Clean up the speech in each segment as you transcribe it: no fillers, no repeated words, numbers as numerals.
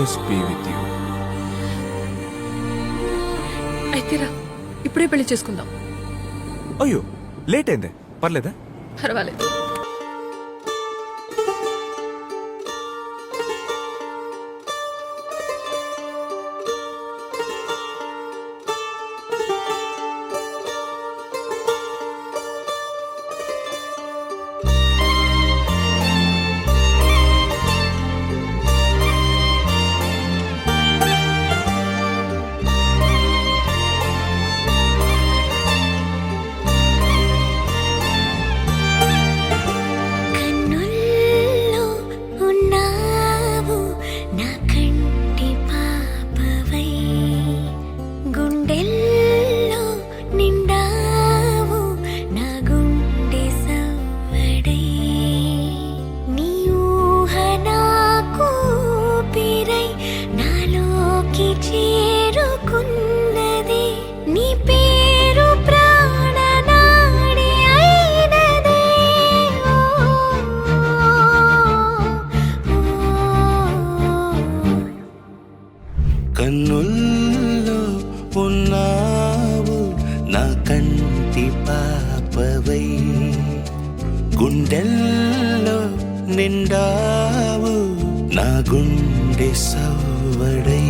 Always be with you. అయితే రా, ఇప్పుడే పెళ్లి చేసుకుందాం. అయ్యో లేట్ అయిందే, పర్లేదా? పర్వాలేదు. కన్నుల్లో ఉన్నావు నా కంటి పాపవై, గుండెల్లో నిండావు నా గుండె సవ్వడై.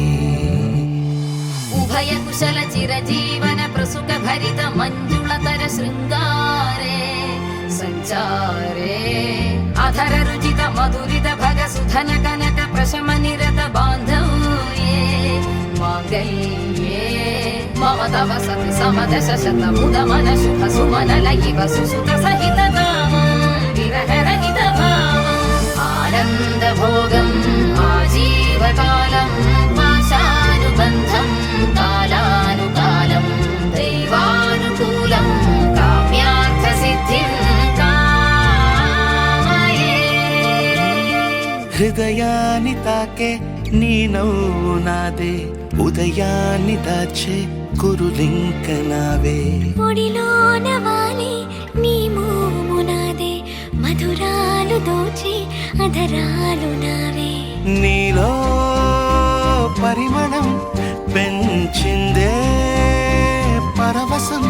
ఉభయ కుశల చిరజీవన ప్రసుక భరిత మంజుళతర శృంగారే సంచారే, అధర రుచిత మధురిత భగ సుధన కనక ప్రశమ నిరత బాంధవ్యే మాంగళ్యే మమ తవ సతి సమదశ శత ముద మన శుభ సుమన లయివ సుసుత సహిత కామం విరహ రహిత భావం ఆనంద భోగం ఆజీవకాలం పాశానుబంధం కాలానుకాలం దైవానుకూలం కామ్యార్థ సిద్ధిం కామయే. హృదయాన్ని తాకే నీ నవ్వు నాదే, ఉదయాన్ని దాచే కురులింక నావే. ఒడిలోన వాలే నీ మోము నాదే, మధురాలు దోచే అధరాలు నావే. నీలో పరిమళం పెంచిందే పరవశం,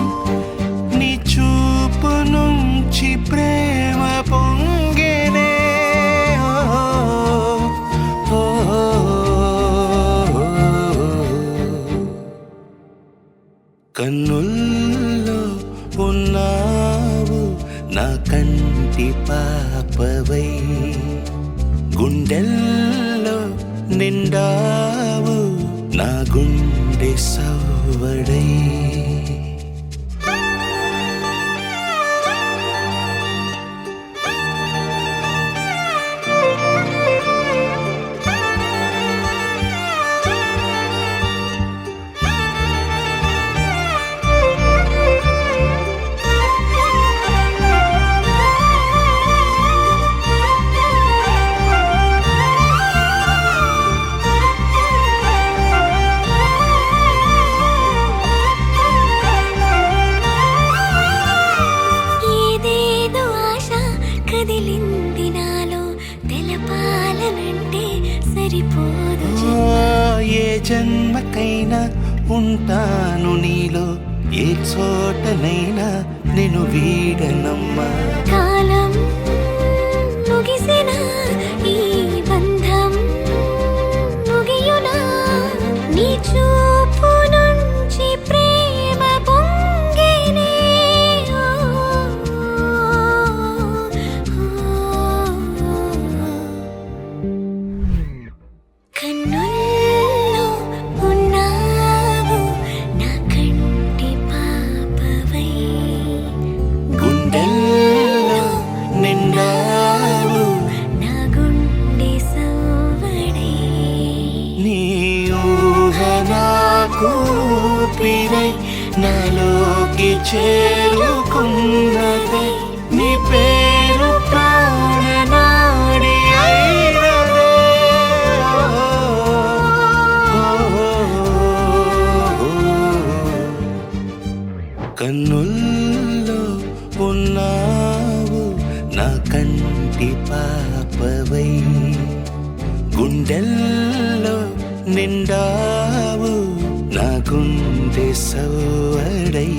నీ చూపు నుంచి ప్రేమ పొంగేనే. కన్నుల్లో ఉన్నావు నా కంటి పాపవై, గుండెల్లో నిండావు నా గుండె సవ్వడై. కదిలింది నాలో తెలపాలనంటే సరిపోదు. ఏ జన్మకైనా ఉంటాను నీలో, ఏ చోటనైనా నేను వీడనమ్మా. కాలం ముగిసిన ఈ బంధం ముగియునా, నీ చూపు నుంచి ప్రేమ పొంగేనే. కన్నుల్లో ఉన్నావు నా కంటి పాపవై, గుండెల్లో నిండావు నా గుండె సవ్వడై. నీ ఊహ నాకు ఊపిరై నాలోకి చేరుకున్నదే, నీ పేరు ప్రాణనాడి అయినదే. కన్నుల్లో ఉన్నావు నా కంటి పాపవై, గుండెల్లో నిండావు నా గుండె సవ్వడై